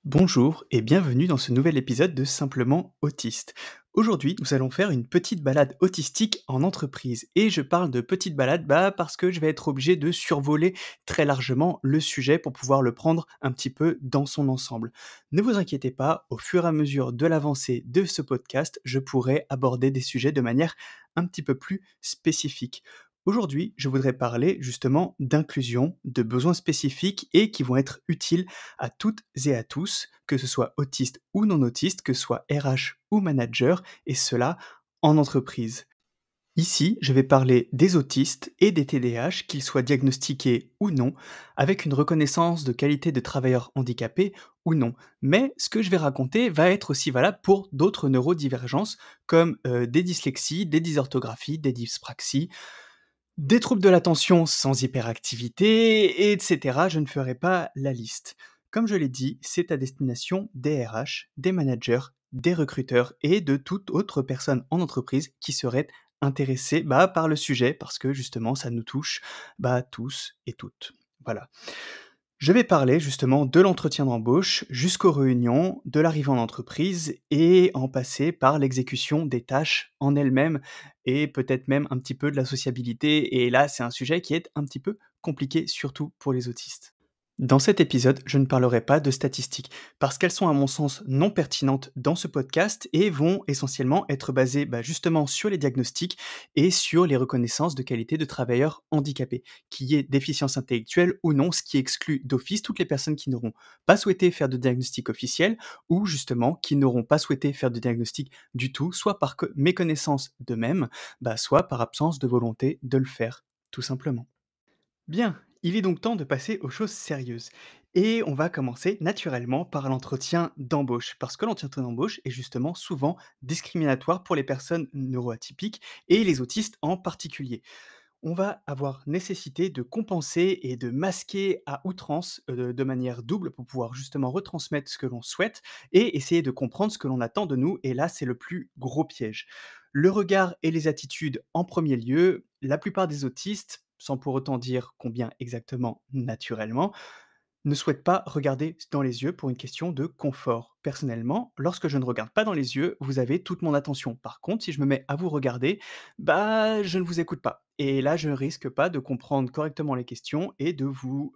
Bonjour et bienvenue dans ce nouvel épisode de Simplement Autiste. Aujourd'hui, nous allons faire une petite balade autistique en entreprise. Et je parle de petite balade parce que je vais être obligé de survoler très largement le sujet pour pouvoir le prendre un petit peu dans son ensemble. Ne vous inquiétez pas, au fur et à mesure de l'avancée de ce podcast, je pourrai aborder des sujets de manière un petit peu plus spécifique. Aujourd'hui, je voudrais parler justement d'inclusion, de besoins spécifiques et qui vont être utiles à toutes et à tous, que ce soit autiste ou non autiste, que ce soit RH ou manager, et cela en entreprise. Ici, je vais parler des autistes et des TDAH, qu'ils soient diagnostiqués ou non, avec une reconnaissance de qualité de travailleurs handicapés ou non. Mais ce que je vais raconter va être aussi valable pour d'autres neurodivergences, comme des dyslexies, des dysorthographies, des dyspraxies, des troubles de l'attention sans hyperactivité, etc. Je ne ferai pas la liste. Comme je l'ai dit, c'est à destination des RH, des managers, des recruteurs et de toute autre personne en entreprise qui serait intéressée par le sujet parce que justement ça nous touche tous et toutes. Voilà. Je vais parler justement de l'entretien d'embauche jusqu'aux réunions, de l'arrivée en entreprise et en passer par l'exécution des tâches en elles-mêmes et peut-être même un petit peu de la sociabilité. Et là, c'est un sujet qui est un petit peu compliqué, surtout pour les autistes. Dans cet épisode, je ne parlerai pas de statistiques, parce qu'elles sont à mon sens non pertinentes dans ce podcast et vont essentiellement être basées justement sur les diagnostics et sur les reconnaissances de qualité de travailleurs handicapés, qu'il y ait déficience intellectuelle ou non, ce qui exclut d'office toutes les personnes qui n'auront pas souhaité faire de diagnostic officiel ou justement qui n'auront pas souhaité faire de diagnostic du tout, soit par méconnaissance d'eux-mêmes, soit par absence de volonté de le faire, tout simplement. Bien, il est donc temps de passer aux choses sérieuses. Et on va commencer naturellement par l'entretien d'embauche, parce que l'entretien d'embauche est justement souvent discriminatoire pour les personnes neuroatypiques et les autistes en particulier. On va avoir nécessité de compenser et de masquer à outrance, de manière double pour pouvoir justement retransmettre ce que l'on souhaite et essayer de comprendre ce que l'on attend de nous et là, c'est le plus gros piège. Le regard et les attitudes en premier lieu, la plupart des autistes, sans pour autant dire combien exactement naturellement, ne souhaitent pas regarder dans les yeux pour une question de confort. Personnellement, lorsque je ne regarde pas dans les yeux, vous avez toute mon attention. Par contre, si je me mets à vous regarder, je ne vous écoute pas. Et là, je ne risque pas de comprendre correctement les questions et de vous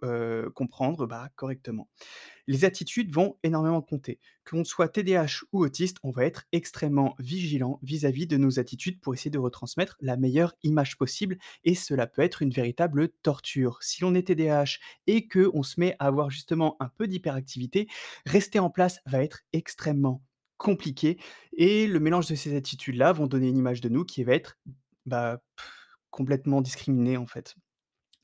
comprendre correctement. Les attitudes vont énormément compter. Que l'on soit TDAH ou autiste, on va être extrêmement vigilant vis-à-vis de nos attitudes pour essayer de retransmettre la meilleure image possible et cela peut être une véritable torture. Si l'on est TDAH et que on se met à avoir justement un peu d'hyperactivité, rester en place va être extrêmement compliqué et le mélange de ces attitudes-là vont donner une image de nous qui va être, complètement discriminée en fait,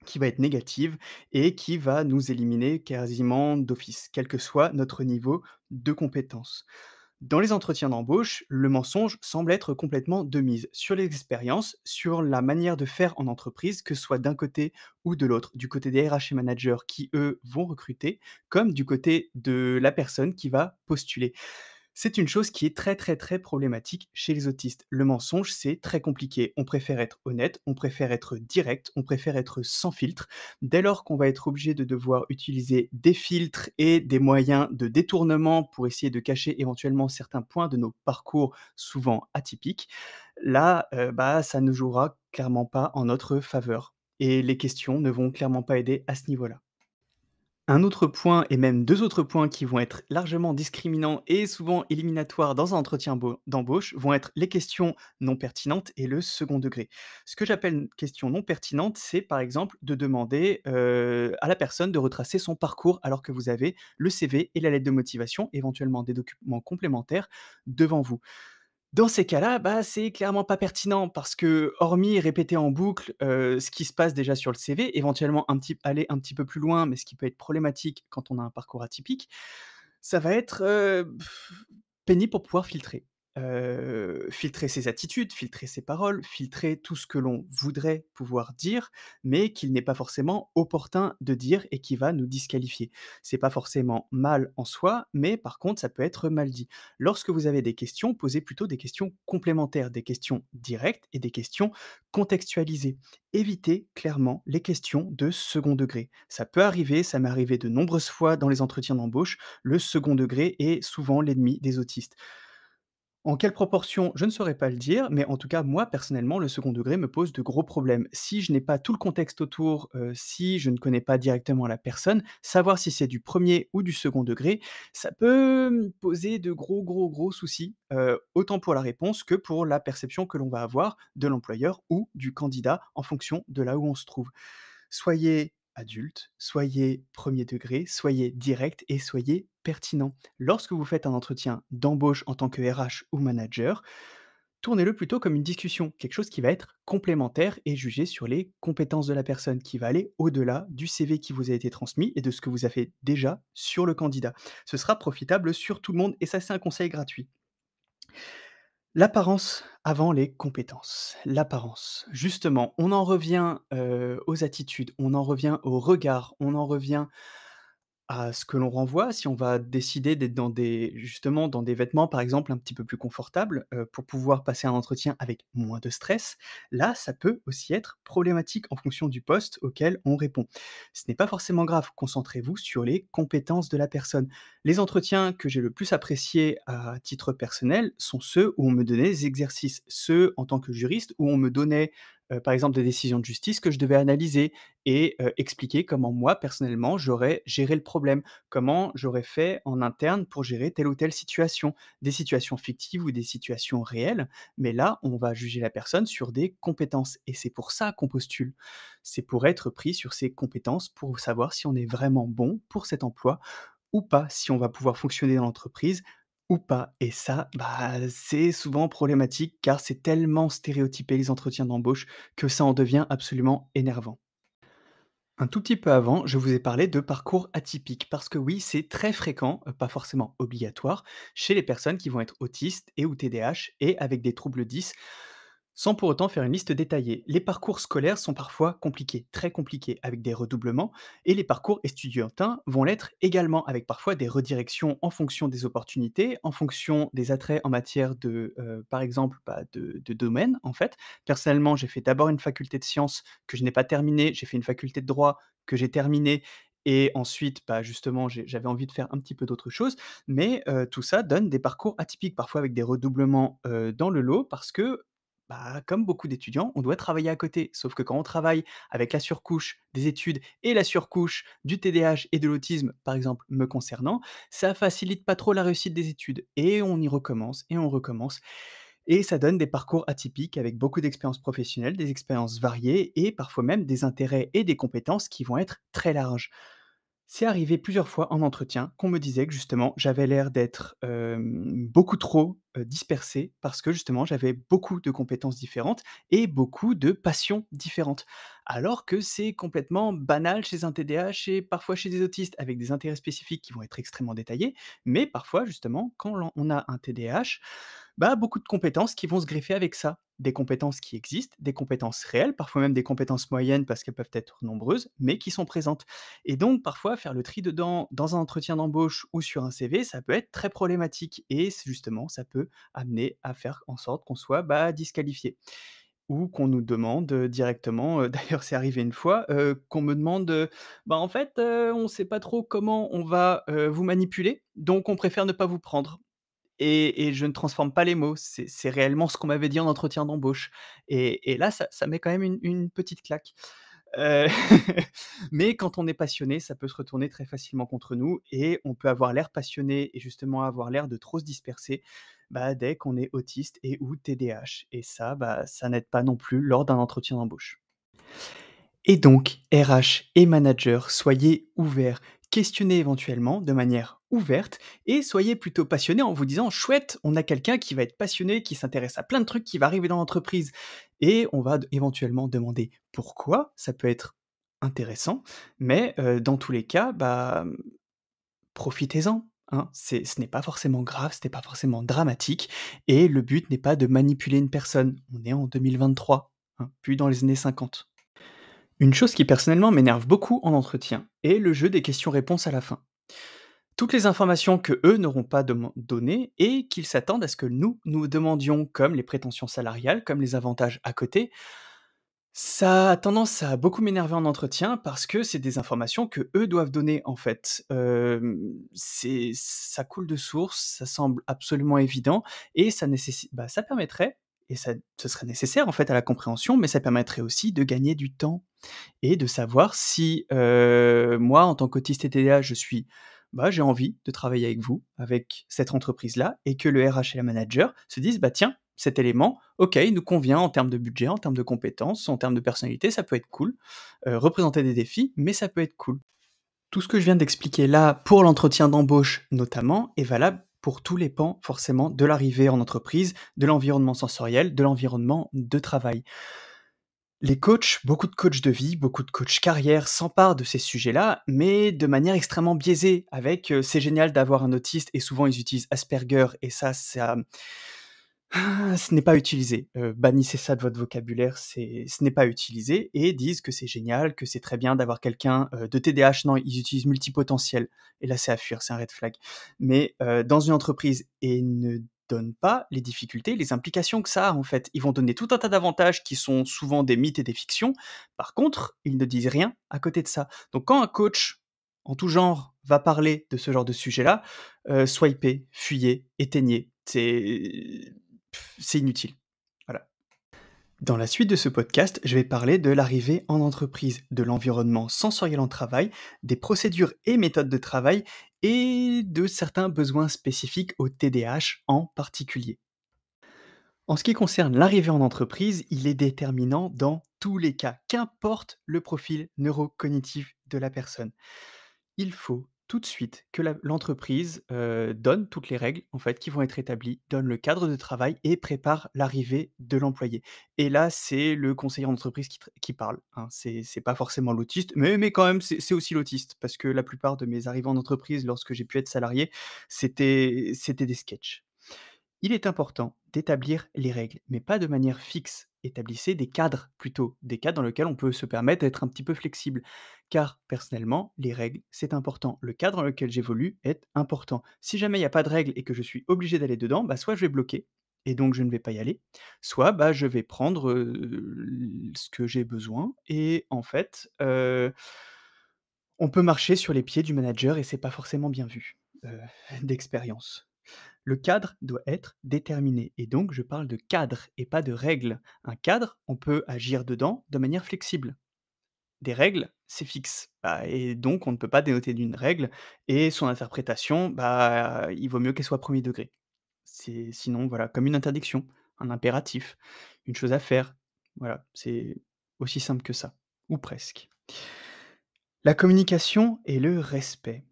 qui va être négative et qui va nous éliminer quasiment d'office, quel que soit notre niveau de compétence. Dans les entretiens d'embauche, le mensonge semble être complètement de mise sur les expériences, sur la manière de faire en entreprise, que ce soit d'un côté ou de l'autre, du côté des RH et managers qui, eux, vont recruter, comme du côté de la personne qui va postuler. C'est une chose qui est très, très, très problématique chez les autistes. Le mensonge, c'est très compliqué. On préfère être honnête, on préfère être direct, on préfère être sans filtre. Dès lors qu'on va être obligé de devoir utiliser des filtres et des moyens de détournement pour essayer de cacher éventuellement certains points de nos parcours souvent atypiques, là, ça ne jouera clairement pas en notre faveur et les questions ne vont clairement pas aider à ce niveau-là. Un autre point et même 2 autres points qui vont être largement discriminants et souvent éliminatoires dans un entretien d'embauche vont être les questions non pertinentes et le second degré. Ce que j'appelle une question non pertinente, c'est par exemple de demander, à la personne de retracer son parcours alors que vous avez le CV et la lettre de motivation, éventuellement des documents complémentaires devant vous. Dans ces cas-là, c'est clairement pas pertinent parce que, hormis répéter en boucle, ce qui se passe déjà sur le CV, éventuellement aller un petit peu plus loin, mais ce qui peut être problématique quand on a un parcours atypique, ça va être, pénible pour pouvoir filtrer. filtrer ses attitudes, filtrer ses paroles, filtrer tout ce que l'on voudrait pouvoir dire, mais qu'il n'est pas forcément opportun de dire et qui va nous disqualifier. C'est pas forcément mal en soi, mais par contre, ça peut être mal dit. Lorsque vous avez des questions, posez plutôt des questions complémentaires, des questions directes et des questions contextualisées. Évitez clairement les questions de second degré. Ça peut arriver, ça m'est arrivé de nombreuses fois dans les entretiens d'embauche, le second degré est souvent l'ennemi des autistes. En quelle proportion, je ne saurais pas le dire, mais en tout cas, moi, personnellement, le second degré me pose de gros problèmes. Si je n'ai pas tout le contexte autour, si je ne connais pas directement la personne, savoir si c'est du premier ou du second degré, ça peut me poser de gros, gros, gros soucis, autant pour la réponse que pour la perception que l'on va avoir de l'employeur ou du candidat en fonction de là où on se trouve. Soyez adulte, soyez premier degré, soyez direct et soyez pertinent. Lorsque vous faites un entretien d'embauche en tant que RH ou manager, tournez-le plutôt comme une discussion, quelque chose qui va être complémentaire et jugé sur les compétences de la personne, qui va aller au-delà du CV qui vous a été transmis et de ce que vous avez déjà sur le candidat. Ce sera profitable sur tout le monde et ça, c'est un conseil gratuit. L'apparence avant les compétences. L'apparence. Justement, on en revient, aux attitudes, on en revient au regard, on en revient à ce que l'on renvoie, si on va décider d'être dans des justement, dans des vêtements, par exemple, un petit peu plus confortables, pour pouvoir passer un entretien avec moins de stress, là, ça peut aussi être problématique en fonction du poste auquel on répond. Ce n'est pas forcément grave, concentrez-vous sur les compétences de la personne. Les entretiens que j'ai le plus appréciés à titre personnel sont ceux où on me donnait des exercices, ceux en tant que juriste où on me donnait, par exemple, des décisions de justice que je devais analyser et expliquer comment moi, personnellement, j'aurais géré le problème. Comment j'aurais fait en interne pour gérer telle ou telle situation. Des situations fictives ou des situations réelles, mais là, on va juger la personne sur des compétences et c'est pour ça qu'on postule. C'est pour être pris sur ses compétences, pour savoir si on est vraiment bon pour cet emploi ou pas, si on va pouvoir fonctionner dans l'entreprise ou pas et ça, bah, c'est souvent problématique car c'est tellement stéréotypé les entretiens d'embauche que ça en devient absolument énervant. Un tout petit peu avant, je vous ai parlé de parcours atypiques parce que oui, c'est très fréquent, pas forcément obligatoire, chez les personnes qui vont être autistes et ou TDAH et avec des troubles 10, sans pour autant faire une liste détaillée. Les parcours scolaires sont parfois compliqués, très compliqués, avec des redoublements, et les parcours estudiantins vont l'être également, avec parfois des redirections en fonction des opportunités, en fonction des attraits en matière de, par exemple, bah, de domaine, en fait. Personnellement, j'ai fait d'abord une faculté de sciences que je n'ai pas terminée, j'ai fait une faculté de droit que j'ai terminée et ensuite, bah, justement, j'avais envie de faire un petit peu d'autres choses, mais tout ça donne des parcours atypiques, parfois avec des redoublements, dans le lot parce que, bah, comme beaucoup d'étudiants, on doit travailler à côté. Sauf que quand on travaille avec la surcouche des études et la surcouche du TDAH et de l'autisme, par exemple, me concernant, ça facilite pas trop la réussite des études et on y recommence et on recommence et ça donne des parcours atypiques avec beaucoup d'expériences professionnelles, des expériences variées et parfois même des intérêts et des compétences qui vont être très larges. C'est arrivé plusieurs fois en entretien qu'on me disait que justement j'avais l'air d'être, beaucoup trop, dispersé parce que justement j'avais beaucoup de compétences différentes et beaucoup de passions différentes. Alors que c'est complètement banal chez un TDAH et parfois chez des autistes avec des intérêts spécifiques qui vont être extrêmement détaillés, mais parfois justement quand on a un TDAH, bah, beaucoup de compétences qui vont se greffer avec ça. Des compétences qui existent, des compétences réelles, parfois même des compétences moyennes parce qu'elles peuvent être nombreuses, mais qui sont présentes. Et donc parfois faire le tri dedans dans un entretien d'embauche ou sur un CV, ça peut être très problématique et justement ça peut amener à faire en sorte qu'on soit, bah, disqualifié. Ou qu'on nous demande, directement, d'ailleurs c'est arrivé une fois, qu'on me demande, «Bah, en fait, on ne sait pas trop comment on va, vous manipuler, donc on préfère ne pas vous prendre». Et je ne transforme pas les mots, c'est réellement ce qu'on m'avait dit en entretien d'embauche et là, ça met quand même une petite claque. Heu, mais quand on est passionné, ça peut se retourner très facilement contre nous et on peut avoir l'air passionné et justement avoir l'air de trop se disperser, bah, dès qu'on est autiste et ou TDAH et ça, bah, ça n'aide pas non plus lors d'un entretien d'embauche. Et donc, RH et manager, soyez ouverts, questionnez éventuellement de manière ouverte et soyez plutôt passionnés en vous disant: «Chouette, on a quelqu'un qui va être passionné, qui s'intéresse à plein de trucs, qui va arriver dans l'entreprise» et on va éventuellement demander pourquoi, ça peut être intéressant, mais dans tous les cas, bah, profitez-en. hein. Ce n'est pas forcément grave, ce n'est pas forcément dramatique et le but n'est pas de manipuler une personne. On est en 2023, hein, plus dans les années 50. Une chose qui personnellement m'énerve beaucoup en entretien est le jeu des questions-réponses à la fin. Toutes les informations que eux n'auront pas données et qu'ils s'attendent à ce que nous demandions, comme les prétentions salariales, comme les avantages à côté, ça a tendance à beaucoup m'énerver en entretien parce que c'est des informations que eux doivent donner en fait. Ça coule de source, ça semble absolument évident et ça permettrait et ce serait nécessaire en fait à la compréhension, mais ça permettrait aussi de gagner du temps et de savoir si, moi en tant qu'autiste et TDAH j'ai envie de travailler avec vous, avec cette entreprise-là et que le RH et la manager se disent: «Bah tiens, cet élément, OK, il nous convient en termes de budget, en termes de compétences, en termes de personnalité, ça peut être cool. Représenter des défis, mais ça peut être cool». Tout ce que je viens d'expliquer là, pour l'entretien d'embauche notamment, est valable pour tous les pans forcément de l'arrivée en entreprise, de l'environnement sensoriel, de l'environnement de travail. Les coachs, beaucoup de coachs de vie, beaucoup de coachs carrière s'emparent de ces sujets-là, mais de manière extrêmement biaisée avec, «C'est génial d'avoir un autiste» et souvent ils utilisent Asperger et ce n'est pas utilisé. Bannissez ça de votre vocabulaire, ce n'est pas utilisé et disent que c'est génial, que c'est très bien d'avoir quelqu'un, de TDAH. Non, ils utilisent multipotentiel et là, c'est à fuir, c'est un red flag. Mais, dans une entreprise et ne donnent pas les difficultés, les implications que ça a, en fait. Ils vont donner tout un tas d'avantages qui sont souvent des mythes et des fictions. Par contre, ils ne disent rien à côté de ça. Donc quand un coach, en tout genre, va parler de ce genre de sujet-là, swipez, fuyez, éteignez. C'est inutile. Voilà. Dans la suite de ce podcast, je vais parler de l'arrivée en entreprise, de l'environnement sensoriel en travail, des procédures et méthodes de travail et de certains besoins spécifiques au TDAH en particulier. En ce qui concerne l'arrivée en entreprise, il est déterminant dans tous les cas, qu'importe le profil neurocognitif de la personne. Il faut tout de suite que l'entreprise, donne toutes les règles, en fait, qui vont être établies, donne le cadre de travail et prépare l'arrivée de l'employé. Et là, c'est le conseiller en entreprise qui parle, hein. C'est pas forcément l'autiste, mais quand même, c'est aussi l'autiste parce que la plupart de mes arrivées en entreprise, lorsque j'ai pu être salarié, c'était des sketchs. Il est important d'établir les règles, mais pas de manière fixe. Établissez des cadres plutôt, des cadres dans lesquels on peut se permettre d'être un petit peu flexible. Car personnellement, les règles, c'est important. Le cadre dans lequel j'évolue est important. Si jamais il n'y a pas de règles et que je suis obligé d'aller dedans, bah soit je vais bloquer, et donc je ne vais pas y aller, soit bah, je vais prendre ce que j'ai besoin, et en fait, on peut marcher sur les pieds du manager et c'est pas forcément bien vu, d'expérience. Le cadre doit être déterminé et donc je parle de cadre et pas de règles. Un cadre, on peut agir dedans de manière flexible. Des règles, c'est fixe, bah et donc on ne peut pas dénoter d'une règle et son interprétation, bah, il vaut mieux qu'elle soit premier degré. C'est sinon voilà, comme une interdiction, un impératif, une chose à faire. Voilà, c'est aussi simple que ça, ou presque. La communication et le respect.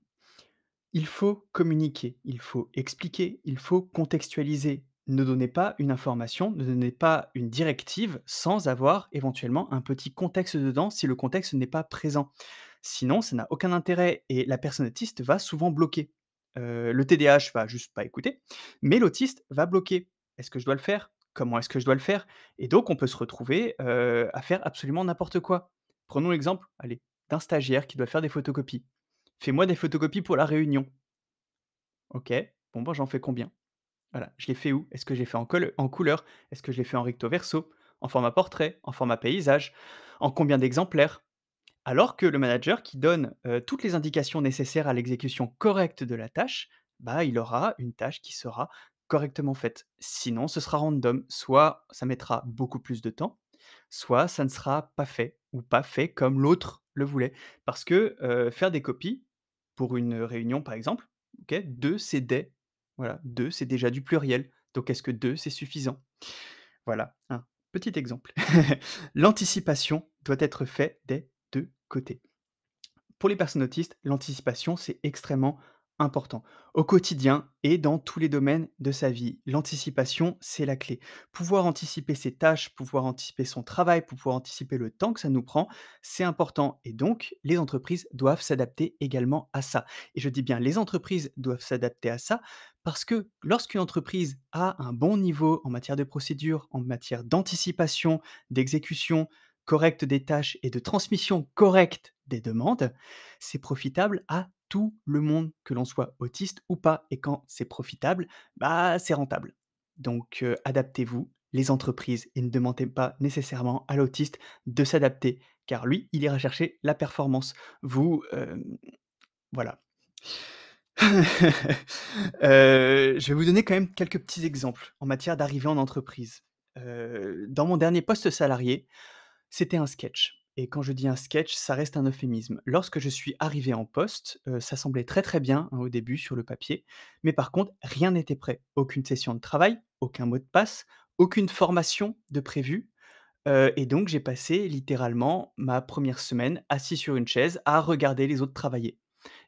Il faut communiquer, il faut expliquer, il faut contextualiser. Ne donnez pas une information, ne donnez pas une directive sans avoir éventuellement un petit contexte dedans si le contexte n'est pas présent. Sinon, ça n'a aucun intérêt et la personne autiste va souvent bloquer. Le TDAH va juste pas écouter, mais l'autiste va bloquer. Est-ce que je dois le faire? Comment est-ce que je dois le faire? Et donc on peut se retrouver, à faire absolument n'importe quoi. Prenons l'exemple, allez, d'un stagiaire qui doit faire des photocopies. «Fais-moi des photocopies pour la réunion». OK, bon, ben, j'en fais combien? Voilà, je les fais où? Est-ce que je les fais en couleur? Est-ce que je les fais en recto verso? En format portrait? En format paysage? En combien d'exemplaires? Alors que le manager qui donne, toutes les indications nécessaires à l'exécution correcte de la tâche, bah, il aura une tâche qui sera correctement faite. Sinon, ce sera random. Soit ça mettra beaucoup plus de temps, soit ça ne sera pas fait ou pas fait comme l'autre le voulait. Parce que, faire des copies pour une réunion, par exemple, OK, 2 c'est des. Voilà, 2 c'est déjà du pluriel. Donc est-ce que 2 c'est suffisant? Voilà, un petit exemple. L'anticipation doit être faite des 2 côtés. Pour les personnes autistes, l'anticipation, c'est extrêmement Important. Au quotidien et dans tous les domaines de sa vie, l'anticipation, c'est la clé. Pouvoir anticiper ses tâches, pouvoir anticiper son travail, pouvoir anticiper le temps que ça nous prend, c'est important. Et donc, les entreprises doivent s'adapter également à ça. Et je dis bien, les entreprises doivent s'adapter à ça parce que lorsqu'une entreprise a un bon niveau en matière de procédure, en matière d'anticipation, d'exécution correcte des tâches et de transmission correcte des demandes, c'est profitable à tout le monde, que l'on soit autiste ou pas. Et quand c'est profitable, bah, c'est rentable. Donc, adaptez-vous, les entreprises, et ne demandez pas nécessairement à l'autiste de s'adapter, car lui, il ira chercher la performance. Vous, voilà. Je vais vous donner quand même quelques petits exemples en matière d'arrivée en entreprise. Dans mon dernier poste salarié, c'était un sketch et quand je dis un sketch, ça reste un euphémisme. Lorsque je suis arrivé en poste, ça semblait très, très bien, hein, au début sur le papier, mais par contre, rien n'était prêt. Aucune session de travail, aucun mot de passe, aucune formation de prévue, et donc j'ai passé littéralement ma première semaine assis sur une chaise à regarder les autres travailler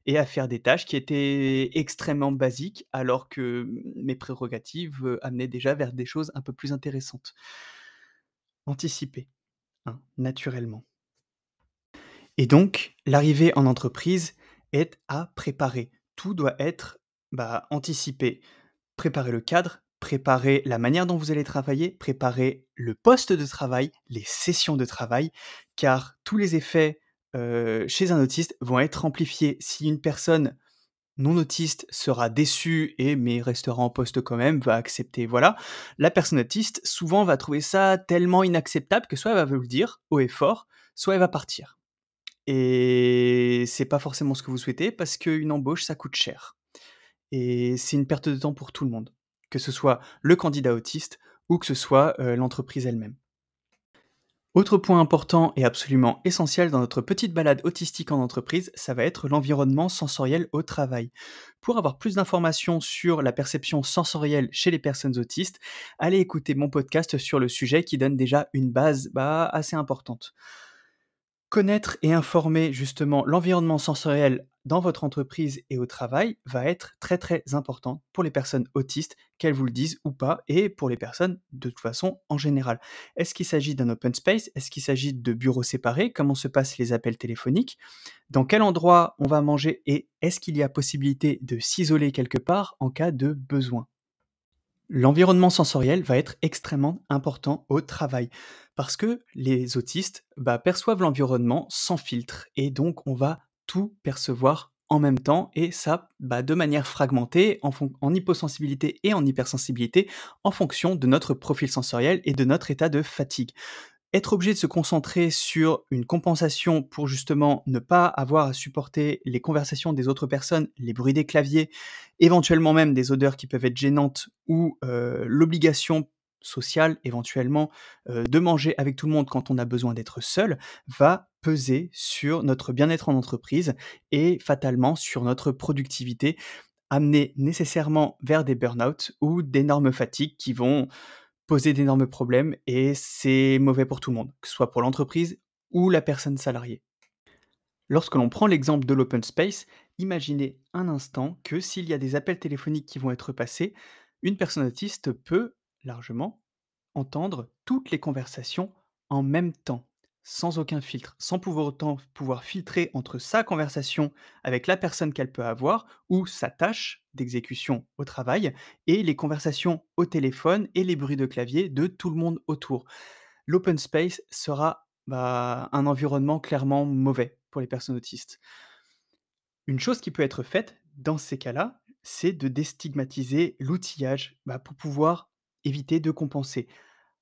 et à faire des tâches qui étaient extrêmement basiques alors que, mes prérogatives, amenaient déjà vers des choses un peu plus intéressantes. Anticiper, hein, naturellement. Et donc, l'arrivée en entreprise est à préparer. Tout doit être, bah, anticipé. Préparer le cadre, préparer la manière dont vous allez travailler, préparer le poste de travail, les sessions de travail, car tous les effets, chez un autiste vont être amplifiés. Si une personne non autiste sera déçue et mais restera en poste quand même, va accepter, voilà. La personne autiste, souvent, va trouver ça tellement inacceptable que soit elle va vous le dire haut et fort, soit elle va partir. Et c'est pas forcément ce que vous souhaitez parce qu'une embauche, ça coûte cher et c'est une perte de temps pour tout le monde, que ce soit le candidat autiste ou que ce soit, l'entreprise elle-même. Autre point important et absolument essentiel dans notre petite balade autistique en entreprise, ça va être l'environnement sensoriel au travail. Pour avoir plus d'informations sur la perception sensorielle chez les personnes autistes, allez écouter mon podcast sur le sujet qui donne déjà une base, bah, assez importante. Connaître et informer justement l'environnement sensoriel dans votre entreprise et au travail va être très, très important pour les personnes autistes, qu'elles vous le disent ou pas, et pour les personnes de toute façon en général. Est-ce qu'il s'agit d'un open space? Est-ce qu'il s'agit de bureaux séparés? Comment se passent les appels téléphoniques? Dans quel endroit on va manger? Et est-ce qu'il y a possibilité de s'isoler quelque part en cas de besoin? L'environnement sensoriel va être extrêmement important au travail parce que les autistes, bah, perçoivent l'environnement sans filtre et donc on va tout percevoir en même temps et ça, bah, de manière fragmentée en hyposensibilité et en hypersensibilité en fonction de notre profil sensoriel et de notre état de fatigue. Être obligé de se concentrer sur une compensation pour justement ne pas avoir à supporter les conversations des autres personnes, les bruits des claviers, éventuellement même des odeurs qui peuvent être gênantes ou, l'obligation sociale éventuellement, de manger avec tout le monde quand on a besoin d'être seul, va peser sur notre bien-être en entreprise et fatalement sur notre productivité, amener nécessairement vers des burn-out ou d'énormes fatigues qui vont poser d'énormes problèmes et c'est mauvais pour tout le monde, que ce soit pour l'entreprise ou la personne salariée. Lorsque l'on prend l'exemple de l'open space, imaginez un instant que s'il y a des appels téléphoniques qui vont être passés, une personne autiste peut largement entendre toutes les conversations en même temps, sans aucun filtre, sans pouvoir autant pouvoir filtrer entre sa conversation avec la personne qu'elle peut avoir ou sa tâche d'exécution au travail et les conversations au téléphone et les bruits de clavier de tout le monde autour. L'open space sera, bah, un environnement clairement mauvais pour les personnes autistes. Une chose qui peut être faite dans ces cas-là, c'est de déstigmatiser l'outillage, bah, pour pouvoir éviter de compenser.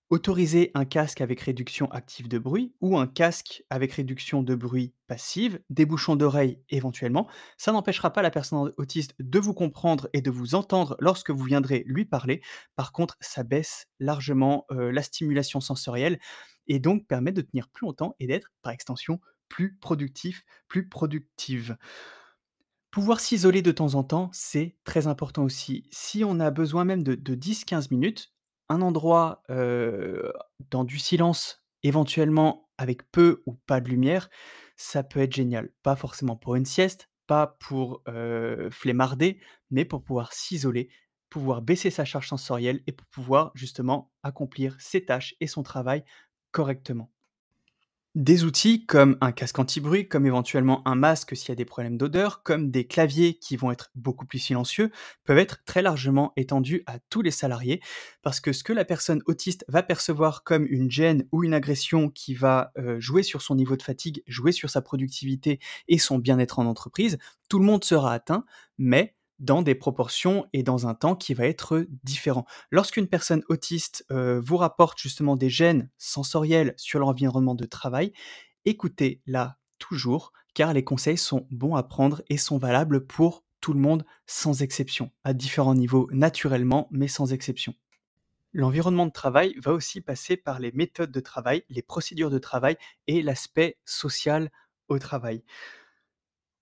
Autoriser un casque avec réduction active de bruit ou un casque avec réduction de bruit passive, des bouchons d'oreille éventuellement, ça n'empêchera pas la personne autiste de vous comprendre et de vous entendre lorsque vous viendrez lui parler. Par contre, ça baisse largement, la stimulation sensorielle et donc permet de tenir plus longtemps et d'être, par extension, plus productif, plus productive. Pouvoir s'isoler de temps en temps, c'est très important aussi. Si on a besoin même de 10-15 minutes, un endroit, dans du silence, éventuellement avec peu ou pas de lumière, ça peut être génial. Pas forcément pour une sieste, pas pour, flemmarder, mais pour pouvoir s'isoler, pouvoir baisser sa charge sensorielle et pour pouvoir justement accomplir ses tâches et son travail correctement. Des outils comme un casque anti-bruit, comme éventuellement un masque s'il y a des problèmes d'odeur, comme des claviers qui vont être beaucoup plus silencieux, peuvent être très largement étendus à tous les salariés parce que ce que la personne autiste va percevoir comme une gêne ou une agression qui va jouer sur son niveau de fatigue, jouer sur sa productivité et son bien-être en entreprise, tout le monde sera atteint, mais dans des proportions et dans un temps qui va être différent. Lorsqu'une personne autiste, vous rapporte justement des gènes sensoriels sur l'environnement de travail, écoutez-la toujours, car les conseils sont bons à prendre et sont valables pour tout le monde sans exception, à différents niveaux naturellement, mais sans exception. L'environnement de travail va aussi passer par les méthodes de travail, les procédures de travail et l'aspect social au travail.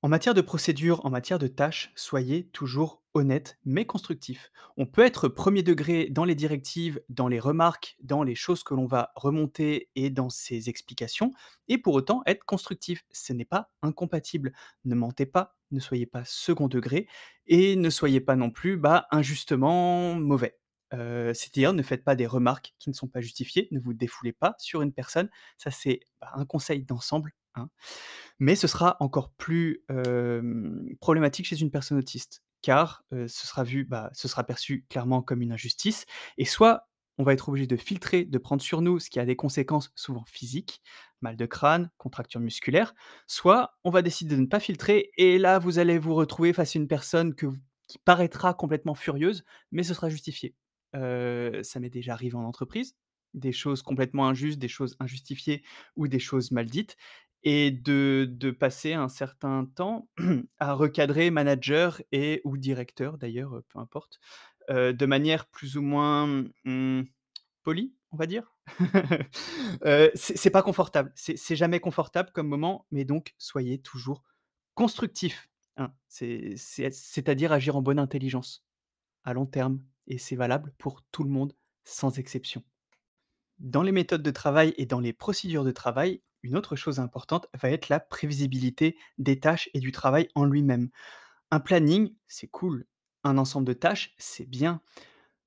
En matière de procédure, en matière de tâches, soyez toujours honnête mais constructif. On peut être premier degré dans les directives, dans les remarques, dans les choses que l'on va remonter et dans ses explications, et pour autant être constructif. Ce n'est pas incompatible. Ne mentez pas, ne soyez pas second degré et ne soyez pas non plus injustement mauvais. C'est-à-dire ne faites pas des remarques qui ne sont pas justifiées, ne vous défoulez pas sur une personne. Ça c'est un conseil d'ensemble, hein. Mais ce sera encore plus, problématique chez une personne autiste, car, ce sera vu, ce sera perçu clairement comme une injustice et soit on va être obligé de filtrer, de prendre sur nous, ce qui a des conséquences souvent physiques, mal de crâne, contractures musculaires, soit on va décider de ne pas filtrer et là, vous allez vous retrouver face à une personne qui paraîtra complètement furieuse, mais ce sera justifié. Ça m'est déjà arrivé en entreprise, des choses complètement injustes, des choses injustifiées ou des choses mal dites et de passer un certain temps à recadrer manager et ou directeur d'ailleurs, peu importe, de manière plus ou moins, polie, on va dire? C'est pas confortable, c'est jamais confortable comme moment, mais donc soyez toujours constructif, hein. C'est-à-dire agir en bonne intelligence, à long terme et c'est valable pour tout le monde sans exception. Dans les méthodes de travail et dans les procédures de travail, une autre chose importante va être la prévisibilité des tâches et du travail en lui-même. Un planning, c'est cool. Un ensemble de tâches, c'est bien.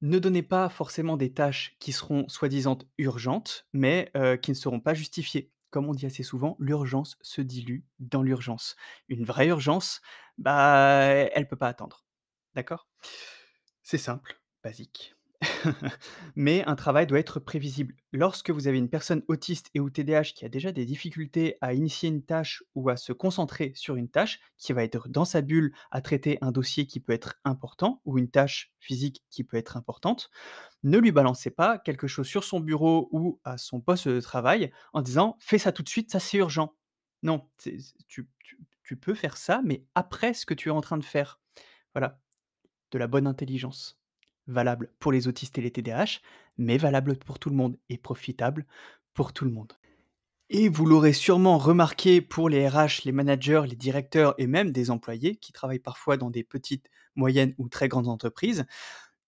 Ne donnez pas forcément des tâches qui seront soi-disant urgentes, mais qui ne seront pas justifiées. Comme on dit assez souvent, l'urgence se dilue dans l'urgence. Une vraie urgence, elle ne peut pas attendre. D'accord? C'est simple, basique. Mais un travail doit être prévisible. Lorsque vous avez une personne autiste et ou TDAH qui a déjà des difficultés à initier une tâche ou à se concentrer sur une tâche, qui va être dans sa bulle à traiter un dossier qui peut être important ou une tâche physique qui peut être importante, ne lui balancez pas quelque chose sur son bureau ou à son poste de travail en disant: «Fais ça tout de suite, ça c'est urgent». Non, tu peux faire ça, mais après ce que tu es en train de faire. Voilà, de la bonne intelligence. Valable pour les autistes et les TDAH, mais valable pour tout le monde et profitable pour tout le monde. Et vous l'aurez sûrement remarqué pour les RH, les managers, les directeurs et même des employés qui travaillent parfois dans des petites, moyennes ou très grandes entreprises,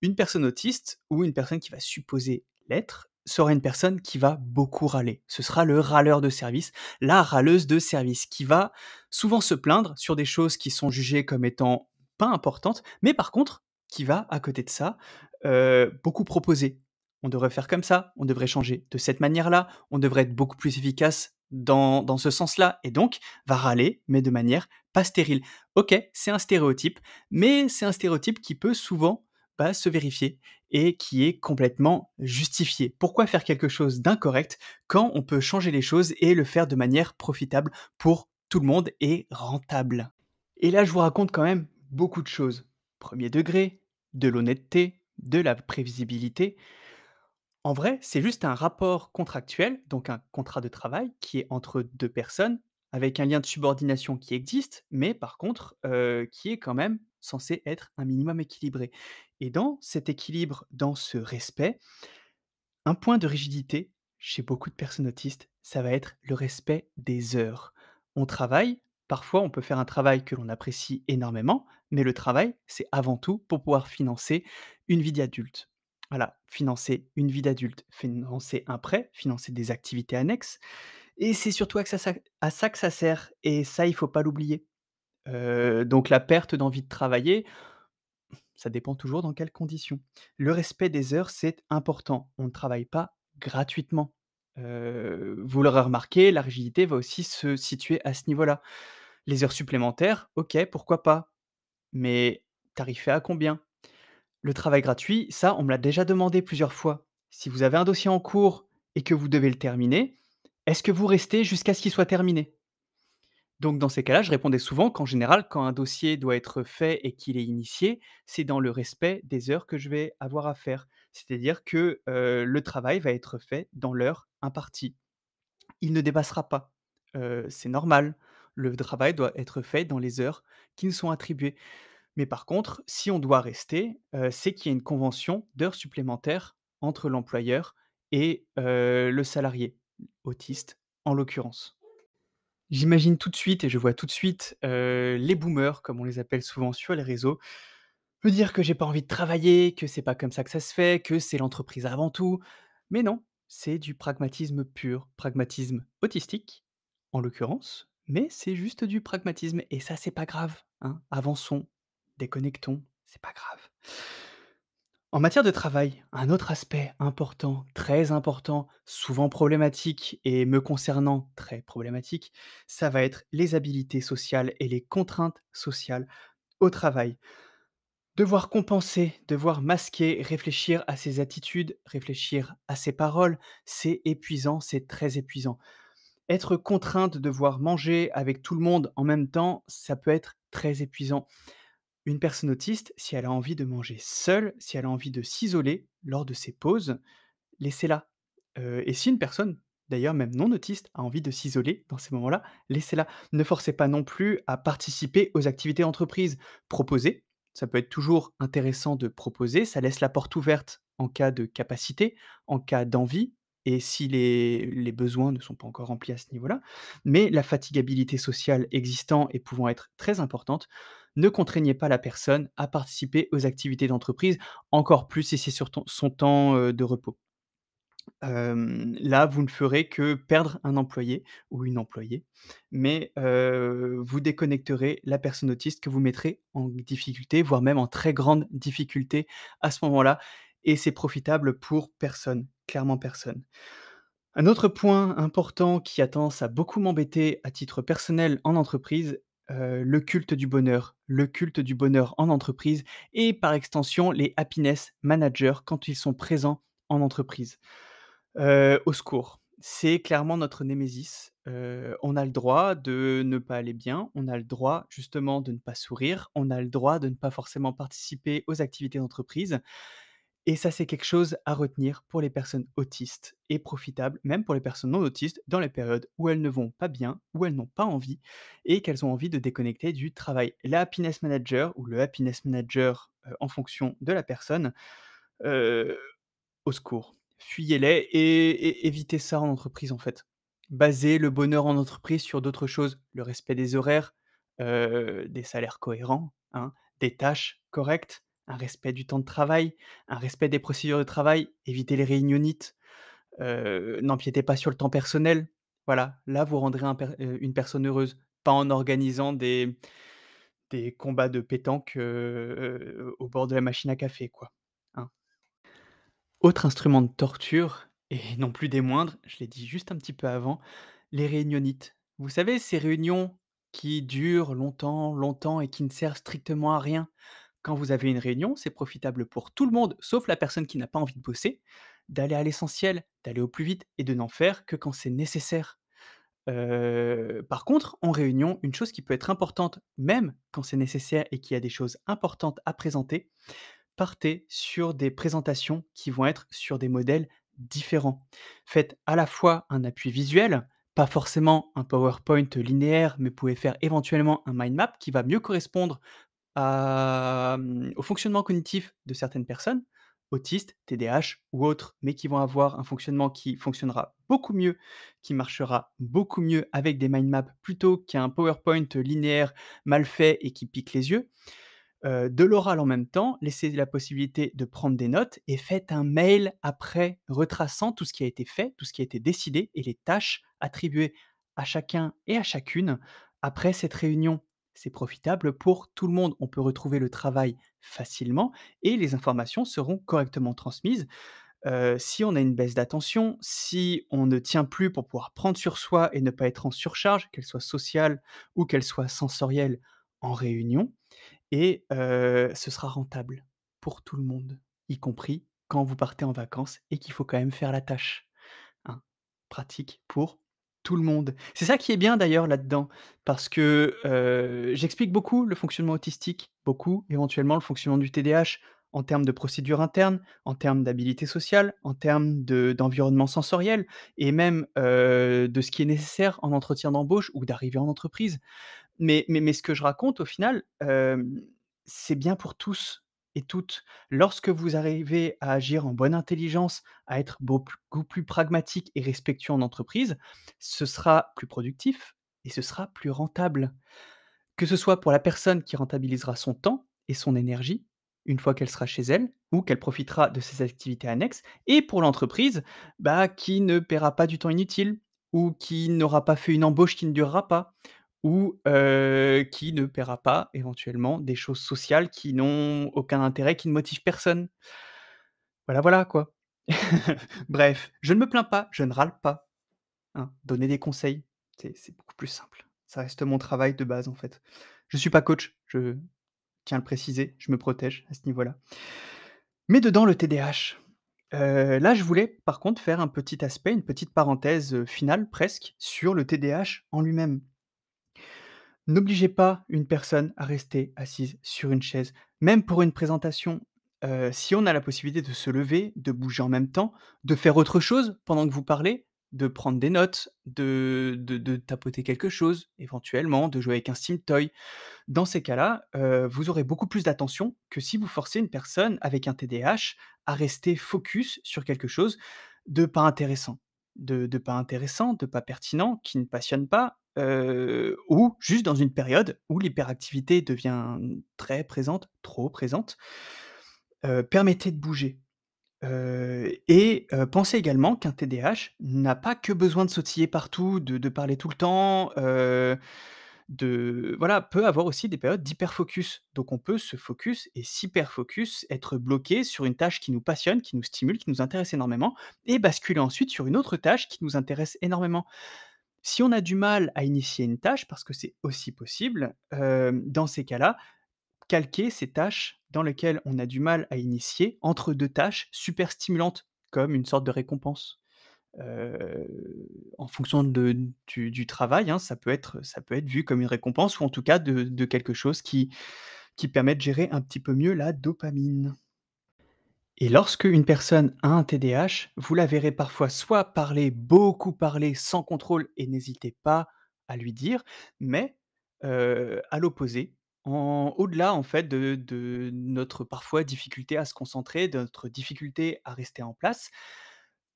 une personne autiste ou une personne qui va supposer l'être sera une personne qui va beaucoup râler. Ce sera le râleur de service, la râleuse de service qui va souvent se plaindre sur des choses qui sont jugées comme étant pas importantes, mais par contre qui va à côté de ça, beaucoup proposer. On devrait faire comme ça, on devrait changer de cette manière-là, on devrait être beaucoup plus efficace dans ce sens-là et donc va râler, mais de manière pas stérile. OK, c'est un stéréotype, mais c'est un stéréotype qui peut souvent se vérifier et qui est complètement justifié. Pourquoi faire quelque chose d'incorrect quand on peut changer les choses et le faire de manière profitable pour tout le monde et rentable? Et là, je vous raconte quand même beaucoup de choses. Premier degré, de l'honnêteté, de la prévisibilité. En vrai, c'est juste un rapport contractuel, donc un contrat de travail qui est entre 2 personnes, avec un lien de subordination qui existe, mais par contre, qui est quand même censé être un minimum équilibré. Et dans cet équilibre, dans ce respect, un point de rigidité chez beaucoup de personnes autistes, ça va être le respect des heures. On travaille, parfois on peut faire un travail que l'on apprécie énormément, mais le travail, c'est avant tout pour pouvoir financer une vie d'adulte. Voilà, financer une vie d'adulte, financer un prêt, financer des activités annexes, et c'est surtout à ça que ça sert, et ça, il faut pas l'oublier. Donc la perte d'envie de travailler, ça dépend toujours dans quelles conditions. Le respect des heures, c'est important. On ne travaille pas gratuitement. Vous l'aurez remarqué, la rigidité va aussi se situer à ce niveau-là. Les heures supplémentaires, OK, pourquoi pas, mais tarifé à combien? Le travail gratuit, ça, on me l'a déjà demandé plusieurs fois. Si vous avez un dossier en cours et que vous devez le terminer, est-ce que vous restez jusqu'à ce qu'il soit terminé? Donc dans ces cas-là, je répondais souvent qu'en général, quand un dossier doit être fait et qu'il est initié, c'est dans le respect des heures que je vais avoir à faire. C'est-à-dire que, le travail va être fait dans l'heure impartie. Il ne dépassera pas. C'est normal. Le travail doit être fait dans les heures qui nous sont attribuées. Mais par contre, si on doit rester, c'est qu'il y a une convention d'heures supplémentaires entre l'employeur et le salarié, autiste en l'occurrence. J'imagine tout de suite et je vois tout de suite, les boomers, comme on les appelle souvent sur les réseaux, me dire que j'ai pas envie de travailler, que c'est pas comme ça que ça se fait, que c'est l'entreprise avant tout. Mais non, c'est du pragmatisme pur, pragmatisme autistique, en l'occurrence, mais c'est juste du pragmatisme et ça, c'est pas grave, hein. Avançons, déconnectons, c'est pas grave. En matière de travail, un autre aspect important, très important, souvent problématique et me concernant très problématique, ça va être les habilités sociales et les contraintes sociales au travail. Devoir compenser, devoir masquer, réfléchir à ses attitudes, réfléchir à ses paroles, c'est épuisant, c'est très épuisant. Être contraint de devoir manger avec tout le monde en même temps, ça peut être très épuisant. Une personne autiste, si elle a envie de manger seule, si elle a envie de s'isoler lors de ses pauses, laissez-la. Et si une personne, d'ailleurs même non autiste, a envie de s'isoler dans ces moments-là, laissez-la. Ne forcez pas non plus à participer aux activités d'entreprise. Proposez, ça peut être toujours intéressant de proposer, ça laisse la porte ouverte en cas de capacité, en cas d'envie et si les besoins ne sont pas encore remplis à ce niveau-là. Mais la fatigabilité sociale existant et pouvant être très importante, ne contraignez pas la personne à participer aux activités d'entreprise, encore plus si c'est sur son temps, de repos. Là, vous ne ferez que perdre un employé ou une employée, mais vous déconnecterez la personne autiste que vous mettrez en difficulté, voire même en très grande difficulté à ce moment-là et c'est profitable pour personne, clairement personne. Un autre point important qui a tendance à beaucoup m'embêter à titre personnel en entreprise, le culte du bonheur. Le culte du bonheur en entreprise et par extension les happiness managers quand ils sont présents en entreprise. Au secours. C'est clairement notre némésis. On a le droit de ne pas aller bien, on a le droit justement de ne pas sourire, on a le droit de ne pas forcément participer aux activités d'entreprise et ça, c'est quelque chose à retenir pour les personnes autistes et profitable, même pour les personnes non autistes, dans les périodes où elles ne vont pas bien, où elles n'ont pas envie et qu'elles ont envie de déconnecter du travail. La happiness manager ou le happiness manager, en fonction de la personne, heu au secours. Fuyez-les et évitez ça en entreprise, en fait. Basez le bonheur en entreprise sur d'autres choses, le respect des horaires, des salaires cohérents, hein, des tâches correctes, un respect du temps de travail, un respect des procédures de travail, évitez les réunionites, n'empiétez pas sur le temps personnel. Voilà, là, vous rendrez une personne heureuse, pas en organisant des combats de pétanque, au bord de la machine à café, quoi, hein. Autre instrument de torture et non plus des moindres, je l'ai dit juste un petit peu avant, les réunionites. Vous savez, ces réunions qui durent longtemps, longtemps et qui ne servent strictement à rien. Quand vous avez une réunion, c'est profitable pour tout le monde, sauf la personne qui n'a pas envie de bosser, d'aller à l'essentiel, d'aller au plus vite et de n'en faire que quand c'est nécessaire. Par contre, en réunion, une chose qui peut être importante, même quand c'est nécessaire et qu'il y a des choses importantes à présenter, partez sur des présentations qui vont être sur des modèles différents. Faites à la fois un appui visuel, pas forcément un PowerPoint linéaire, mais vous pouvez faire éventuellement un mind map qui va mieux correspondre au fonctionnement cognitif de certaines personnes, autistes, TDAH ou autres, mais qui vont avoir un fonctionnement qui fonctionnera beaucoup mieux, qui marchera beaucoup mieux avec des mind maps plutôt qu'un PowerPoint linéaire mal fait et qui pique les yeux. De l'oral en même temps, laissez la possibilité de prendre des notes et faites un mail après retraçant tout ce qui a été fait, tout ce qui a été décidé et les tâches attribuées à chacun et à chacune après cette réunion. c'est profitable pour tout le monde. On peut retrouver le travail facilement et les informations seront correctement transmises. Si on a une baisse d'attention, si on ne tient plus pour pouvoir prendre sur soi et ne pas être en surcharge, qu'elle soit sociale ou qu'elle soit sensorielle en réunion, et ce sera rentable pour tout le monde, y compris quand vous partez en vacances et qu'il faut quand même faire la tâche, hein. Pratique pour tout le monde. C'est ça qui est bien d'ailleurs là-dedans, parce que, j'explique beaucoup le fonctionnement autistique, beaucoup éventuellement le fonctionnement du TDAH en termes de procédures internes, en termes d'habilité sociale, en termes d'environnement sensoriel et même, de ce qui est nécessaire en entretien d'embauche ou d'arrivée en entreprise. Mais ce que je raconte au final, c'est bien pour tous et toutes. Lorsque vous arrivez à agir en bonne intelligence, à être beaucoup plus pragmatique et respectueux en entreprise, ce sera plus productif et ce sera plus rentable. Que ce soit pour la personne qui rentabilisera son temps et son énergie, une fois qu'elle sera chez elle ou qu'elle profitera de ses activités annexes et pour l'entreprise, bah, qui ne paiera pas du temps inutile ou qui n'aura pas fait une embauche qui ne durera pas ou, qui ne paiera pas éventuellement des choses sociales qui n'ont aucun intérêt, qui ne motivent personne. Voilà, voilà quoi. Bref, je ne me plains pas, je ne râle pas. Hein, donner des conseils, c'est beaucoup plus simple. Ça reste mon travail de base, en fait. Je suis pas coach, je tiens à le préciser, je me protège à ce niveau-là. Mais dedans le TDAH, là, je voulais par contre faire un petit aspect, une petite parenthèse, finale presque sur le TDAH en lui-même. N'obligez pas une personne à rester assise sur une chaise, même pour une présentation. Si on a la possibilité de se lever, de bouger en même temps, de faire autre chose pendant que vous parlez, de prendre des notes, de tapoter quelque chose, éventuellement, de jouer avec un steam toy. Dans ces cas-là, vous aurez beaucoup plus d'attention que si vous forcez une personne avec un TDAH à rester focus sur quelque chose de pas intéressant. De pas intéressant, de pas pertinent, qui ne passionne pas, ou juste dans une période où l'hyperactivité devient très présente, trop présente. Permettez de bouger, et pensez également qu'un TDAH n'a pas que besoin de sautiller partout, de parler tout le temps, de voilà, peut avoir aussi des périodes d'hyperfocus. Donc on peut se focus et s'hyperfocus, être bloqué sur une tâche qui nous passionne, qui nous stimule, qui nous intéresse énormément et basculer ensuite sur une autre tâche qui nous intéresse énormément. Si on a du mal à initier une tâche, parce que c'est aussi possible, dans ces cas-là, calquer ces tâches dans lesquelles on a du mal à initier entre 2 tâches super stimulantes, comme une sorte de récompense. Heu, En fonction du travail, hein, ça peut être vu comme une récompense ou en tout cas de quelque chose qui permet de gérer un petit peu mieux la dopamine. Et lorsque une personne a un TDAH, vous la verrez parfois soit parler, beaucoup parler sans contrôle et n'hésitez pas à lui dire, mais à l'opposé, en au-delà en fait de notre parfois difficulté à se concentrer, de notre difficulté à rester en place,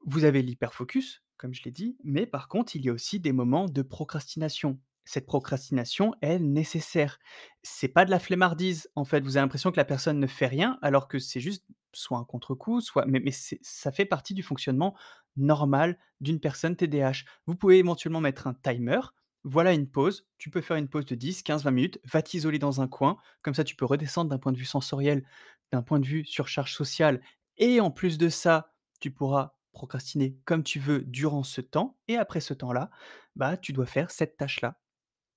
vous avez l'hyperfocus, comme je l'ai dit, mais par contre, il y a aussi des moments de procrastination. Cette procrastination est nécessaire. C'est pas de la flemmardise, en fait. Vous avez l'impression que la personne ne fait rien, alors que c'est juste soit un contre-coup, soit mais ça fait partie du fonctionnement normal d'une personne TDAH. Vous pouvez éventuellement mettre un timer. Voilà une pause. Tu peux faire une pause de 10, 15, 20 minutes. Va t'isoler dans un coin. Comme ça, tu peux redescendre d'un point de vue sensoriel, d'un point de vue surcharge sociale. Et en plus de ça, tu pourras procrastiner comme tu veux durant ce temps et après ce temps-là, bah, tu dois faire cette tâche-là.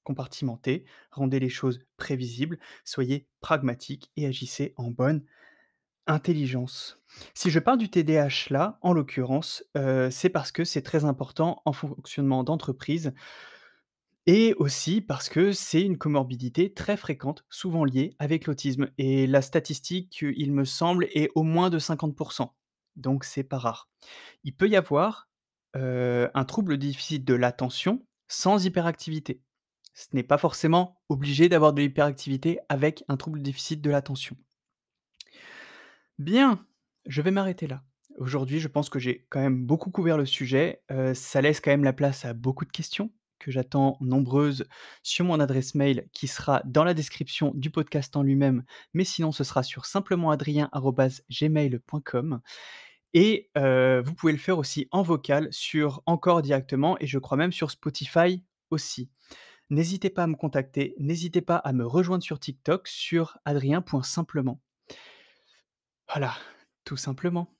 Compartimentée, rendez les choses prévisibles, soyez pragmatique et agissez en bonne intelligence. Si je parle du TDAH là, en l'occurrence, c'est parce que c'est très important en fonctionnement d'entreprise et aussi parce que c'est une comorbidité très fréquente, souvent liée avec l'autisme et la statistique, il me semble, est au moins de 50. Donc c'est pas rare. Il peut y avoir, un trouble du déficit de l'attention sans hyperactivité. Ce n'est pas forcément obligé d'avoir de l'hyperactivité avec un trouble du déficit de l'attention. Bien, je vais m'arrêter là. Aujourd'hui, je pense que j'ai quand même beaucoup couvert le sujet, ça laisse quand même la place à beaucoup de questions que j'attends nombreuses sur mon adresse mail qui sera dans la description du podcast en lui-même, mais sinon ce sera sur simplemengadrien@gmail.com et vous pouvez le faire aussi en vocal sur Anchor directement et je crois même sur Spotify aussi. N'hésitez pas à me contacter, n'hésitez pas à me rejoindre sur TikTok sur adrien.simplement. Voilà, tout simplement.